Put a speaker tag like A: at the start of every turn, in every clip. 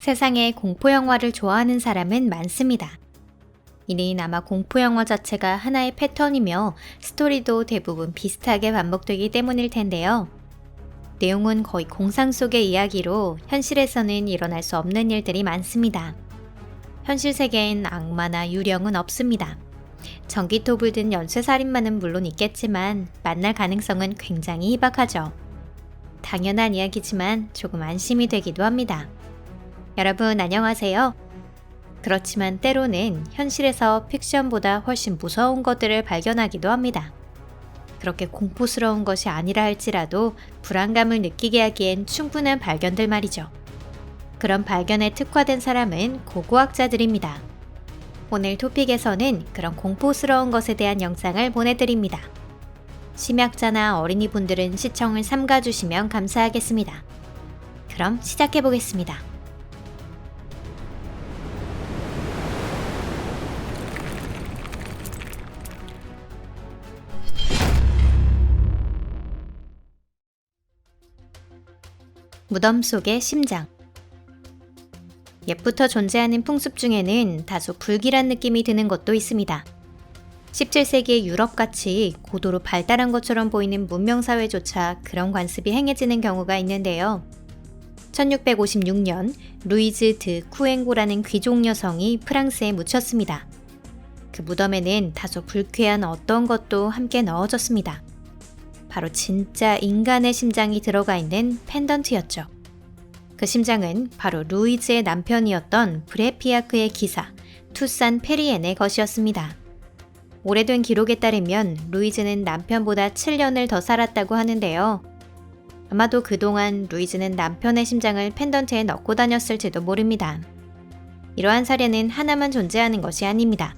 A: 세상에 공포영화를 좋아하는 사람은 많습니다. 이는 아마 공포영화 자체가 하나의 패턴이며 스토리도 대부분 비슷하게 반복되기 때문일 텐데요. 내용은 거의 공상 속의 이야기로 현실에서는 일어날 수 없는 일들이 많습니다. 현실 세계엔 악마나 유령은 없습니다. 전기톱을 든 연쇄살인마는 물론 있겠지만 만날 가능성은 굉장히 희박하죠. 당연한 이야기지만 조금 안심이 되기도 합니다. 여러분 안녕하세요. 그렇지만 때로는 현실에서 픽션보다 훨씬 무서운 것들을 발견하기도 합니다. 그렇게 공포스러운 것이 아니라 할지라도 불안감을 느끼게 하기엔 충분한 발견들 말이죠. 그런 발견에 특화된 사람은 고고학자들입니다. 오늘 토픽에서는 그런 공포스러운 것에 대한 영상을 보내드립니다. 심약자나 어린이분들은 시청을 삼가주시면 감사하겠습니다. 그럼 시작해보겠습니다. 무덤 속의 심장. 옛부터 존재하는 풍습 중에는 다소 불길한 느낌이 드는 것도 있습니다. 17세기의 유럽같이 고도로 발달한 것처럼 보이는 문명사회조차 그런 관습이 행해지는 경우가 있는데요. 1656년 루이즈 드 쿠엥고라는 귀족 여성이 프랑스에 묻혔습니다. 그 무덤에는 다소 불쾌한 어떤 것도 함께 넣어졌습니다. 바로 진짜 인간의 심장이 들어가 있는 펜던트였죠. 그 심장은 바로 루이즈의 남편이었던 브레피아크의 기사 투산 페리엔의 것이었습니다. 오래된 기록에 따르면 루이즈는 남편보다 7년을 더 살았다고 하는데요. 아마도 그동안 루이즈는 남편의 심장을 펜던트에 넣고 다녔을지도 모릅니다. 이러한 사례는 하나만 존재하는 것이 아닙니다.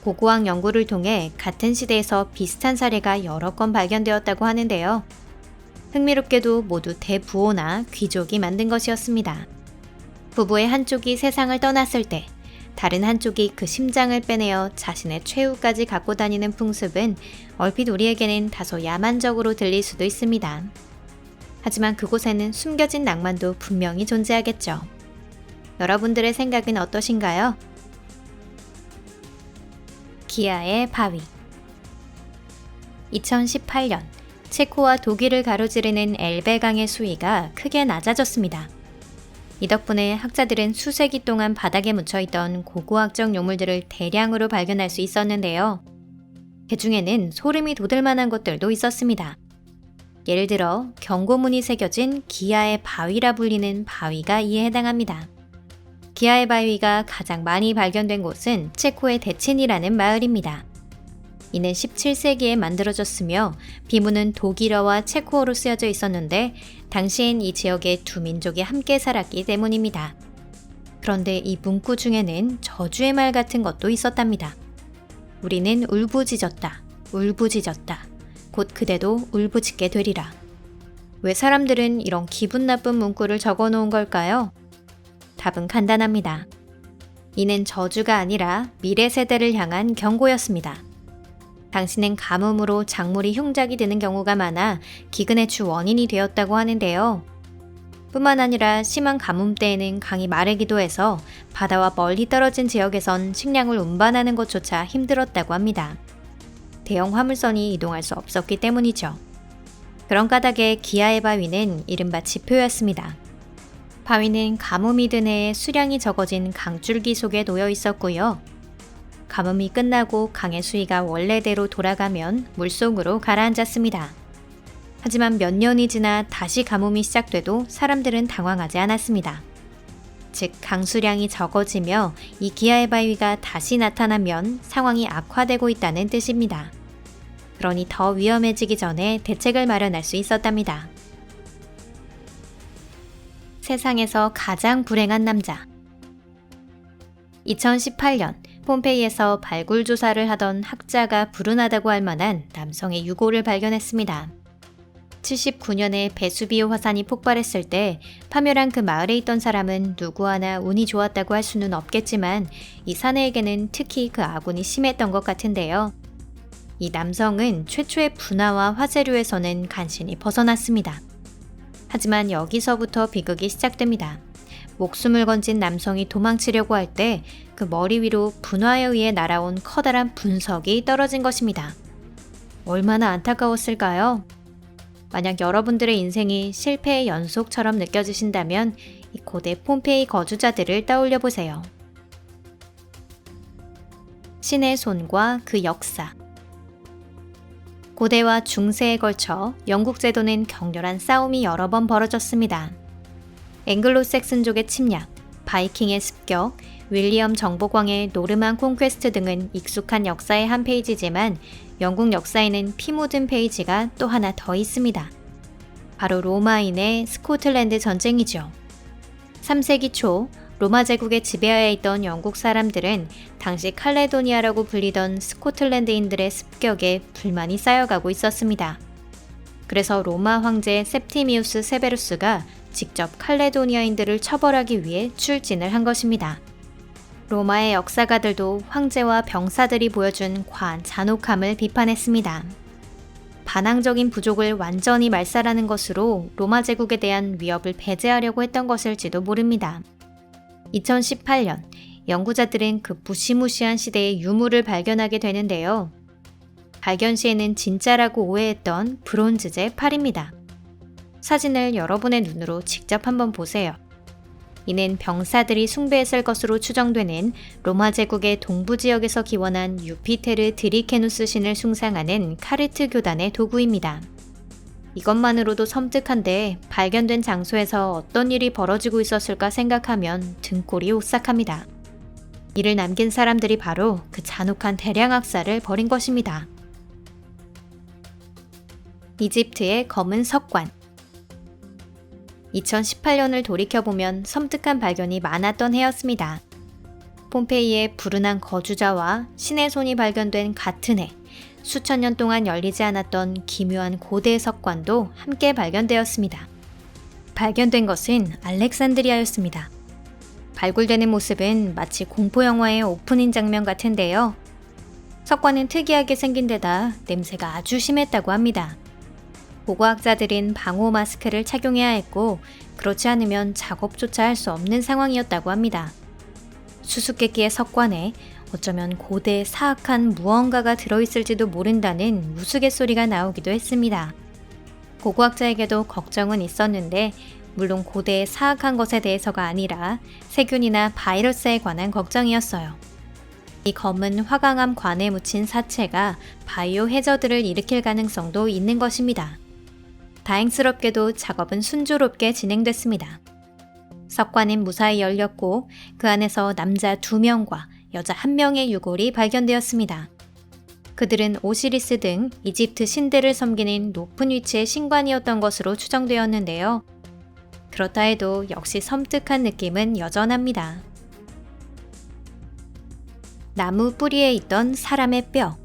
A: 고고학 연구를 통해 같은 시대에서 비슷한 사례가 여러 건 발견되었다고 하는데요. 흥미롭게도 모두 대부호나 귀족이 만든 것이었습니다. 부부의 한쪽이 세상을 떠났을 때 다른 한쪽이 그 심장을 빼내어 자신의 최후까지 갖고 다니는 풍습은 얼핏 우리에게는 다소 야만적으로 들릴 수도 있습니다. 하지만 그곳에는 숨겨진 낭만도 분명히 존재하겠죠. 여러분들의 생각은 어떠신가요? 기아의 바위. 2018년 체코와 독일을 가로지르는 엘베강의 수위가 크게 낮아졌습니다. 이 덕분에 학자들은 수세기 동안 바닥에 묻혀있던 고고학적 요물들을 대량으로 발견할 수 있었는데요. 그 중에는 소름이 돋을 만한 것들도 있었습니다. 예를 들어 경고문이 새겨진 기아의 바위라 불리는 바위가 이에 해당합니다. 기아의 바위가 가장 많이 발견된 곳은 체코의 데친이라는 마을입니다. 이는 17세기에 만들어졌으며 비문은 독일어와 체코어로 쓰여져 있었는데 당시엔 이 지역에 두 민족이 함께 살았기 때문입니다. 그런데 이 문구 중에는 저주의 말 같은 것도 있었답니다. 우리는 울부짖었다. 울부짖었다. 곧 그대도 울부짖게 되리라. 왜 사람들은 이런 기분 나쁜 문구를 적어 놓은 걸까요? 답은 간단합니다. 이는 저주가 아니라 미래 세대를 향한 경고였습니다. 당신은 가뭄으로 작물이 흉작이 드는 경우가 많아 기근의 주 원인이 되었다고 하는데요. 뿐만 아니라 심한 가뭄 때에는 강이 마르기도 해서 바다와 멀리 떨어진 지역에선 식량을 운반하는 것조차 힘들었다고 합니다. 대형 화물선이 이동할 수 없었기 때문이죠. 그런 까닭에 기아의 바위는 이른바 지표였습니다. 바위는 가뭄이 든 해에 수량이 적어진 강줄기 속에 놓여 있었고요. 가뭄이 끝나고 강의 수위가 원래대로 돌아가면 물속으로 가라앉았습니다. 하지만 몇 년이 지나 다시 가뭄이 시작돼도 사람들은 당황하지 않았습니다. 즉 강수량이 적어지며 이 기아의 바위가 다시 나타나면 상황이 악화되고 있다는 뜻입니다. 그러니 더 위험해지기 전에 대책을 마련할 수 있었답니다. 세상에서 가장 불행한 남자. 2018년 폼페이에서 발굴 조사를 하던 학자가 불운하다고 할 만한 남성의 유골을 발견했습니다. 79년에 베수비오 화산이 폭발했을 때 파멸한 그 마을에 있던 사람은 누구 하나 운이 좋았다고 할 수는 없겠지만 이 사내에게는 특히 그 아군이 심했던 것 같은데요. 이 남성은 최초의 분화와 화재류에서는 간신히 벗어났습니다. 하지만 여기서부터 비극이 시작됩니다. 목숨을 건진 남성이 도망치려고 할 때 그 머리 위로 분화에 의해 날아온 커다란 분석이 떨어진 것입니다. 얼마나 안타까웠을까요? 만약 여러분들의 인생이 실패의 연속처럼 느껴지신다면 이 고대 폼페이 거주자들을 떠올려 보세요. 신의 손과 그 역사. 고대와 중세에 걸쳐 영국 제도는 격렬한 싸움이 여러 번 벌어졌습니다. 앵글로색슨족의 침략, 바이킹의 습격, 윌리엄 정복왕의 노르만 콘퀘스트 등은 익숙한 역사의 한 페이지지만 영국 역사에는 피 묻은 페이지가 또 하나 더 있습니다. 바로 로마인의 스코틀랜드 전쟁이죠. 3세기 초 로마 제국의 지배하에 있던 영국 사람들은 당시 칼레도니아라고 불리던 스코틀랜드인들의 습격에 불만이 쌓여가고 있었습니다. 그래서 로마 황제 septimius severus가 직접 칼레도니아인들을 처벌하기 위해 출진을 한 것입니다. 로마의 역사가들도 황제와 병사들이 보여준 과한 잔혹함을 비판했습니다. 반항적인 부족을 완전히 말살하는 것으로 로마 제국에 대한 위협을 배제하려고 했던 것일지도 모릅니다. 2018년 연구자들은 그 무시무시한 시대의 유물을 발견하게 되는데요. 발견 시에는 진짜라고 오해했던 브론즈제 팔입니다. 사진을 여러분의 눈으로 직접 한번 보세요. 이는 병사들이 숭배했을 것으로 추정되는 로마 제국의 동부 지역에서 기원한 유피테르 드리케누스 신을 숭상하는 카르트 교단의 도구입니다. 이것만으로도 섬뜩한데 발견된 장소에서 어떤 일이 벌어지고 있었을까 생각하면 등골이 오싹합니다. 이를 남긴 사람들이 바로 그 잔혹한 대량 학살을 벌인 것입니다. 이집트의 검은 석관. 2018년을 돌이켜보면 섬뜩한 발견이 많았던 해였습니다. 폼페이의 불운한 거주자와 신의 손이 발견된 같은 해, 수천 년 동안 열리지 않았던 기묘한 고대 석관도 함께 발견되었습니다. 발견된 것은 알렉산드리아였습니다. 발굴되는 모습은 마치 공포영화의 오프닝 장면 같은데요. 석관은 특이하게 생긴 데다 냄새가 아주 심했다고 합니다. 보고학자들은 방호 마스크를 착용해야 했고 그렇지 않으면 작업조차 할 수 없는 상황이었다고 합니다. 수수께끼의 석관에 어쩌면 고대 사악한 무언가가 들어있을지도 모른다는 우스갯소리가 나오기도 했습니다. 고고학자에게도 걱정은 있었는데 물론 고대의 사악한 것에 대해서가 아니라 세균이나 바이러스에 관한 걱정이었어요. 이 검은 화강암 관에 묻힌 사체가 바이오 해저드를 일으킬 가능성도 있는 것입니다. 다행스럽게도 작업은 순조롭게 진행됐습니다. 석관은 무사히 열렸고 그 안에서 남자 2명과 여자 1명의 유골이 발견되었습니다. 그들은 오시리스 등 이집트 신들을 섬기는 높은 위치의 신관이었던 것으로 추정되었는데요. 그렇다 해도 역시 섬뜩한 느낌은 여전합니다. 나무 뿌리에 있던 사람의 뼈.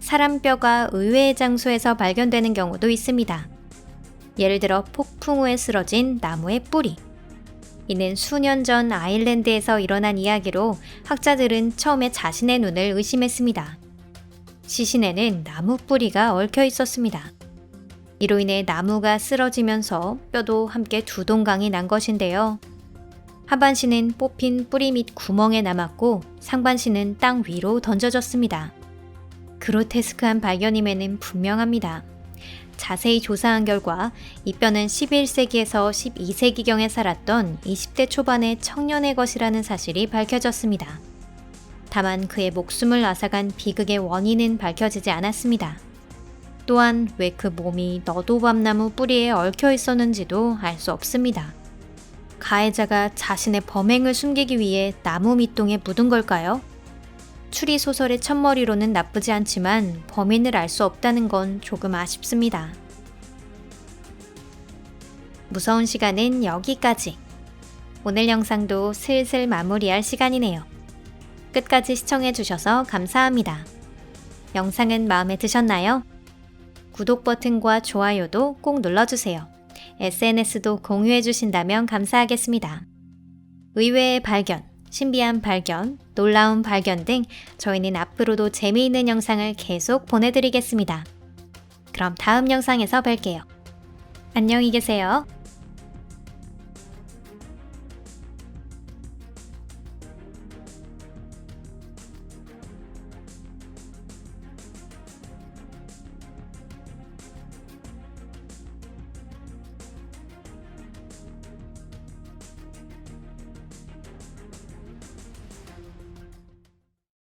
A: 사람 뼈가 의외의 장소에서 발견되는 경우도 있습니다. 예를 들어 폭풍 후에 쓰러진 나무의 뿌리. 이는 수년 전 아일랜드에서 일어난 이야기로 학자들은 처음에 자신의 눈을 의심했습니다. 시신에는 나무 뿌리가 얽혀 있었습니다. 이로 인해 나무가 쓰러지면서 뼈도 함께 두 동강이 난 것인데요. 하반신은 뽑힌 뿌리 밑 구멍에 남았고 상반신은 땅 위로 던져졌습니다. 그로테스크한 발견임에는 분명합니다. 자세히 조사한 결과 이 뼈는 11세기에서 12세기경에 살았던 20대 초반의 청년의 것이라는 사실이 밝혀졌습니다. 다만 그의 목숨을 앗아간 비극의 원인은 밝혀지지 않았습니다. 또한 왜 그 몸이 너도밤나무 뿌리에 얽혀 있었는지도 알 수 없습니다. 가해자가 자신의 범행을 숨기기 위해 나무 밑동에 묻은 걸까요? 추리소설의 첫머리로는 나쁘지 않지만 범인을 알 수 없다는 건 조금 아쉽습니다. 무서운 시간은 여기까지. 오늘 영상도 슬슬 마무리할 시간이네요. 끝까지 시청해주셔서 감사합니다. 영상은 마음에 드셨나요? 구독 버튼과 좋아요도 꼭 눌러주세요. SNS도 공유해주신다면 감사하겠습니다. 의외의 발견, 신비한 발견, 놀라운 발견 등 저희는 앞으로도 재미있는 영상을 계속 보내드리겠습니다. 그럼 다음 영상에서 뵐게요. 안녕히 계세요.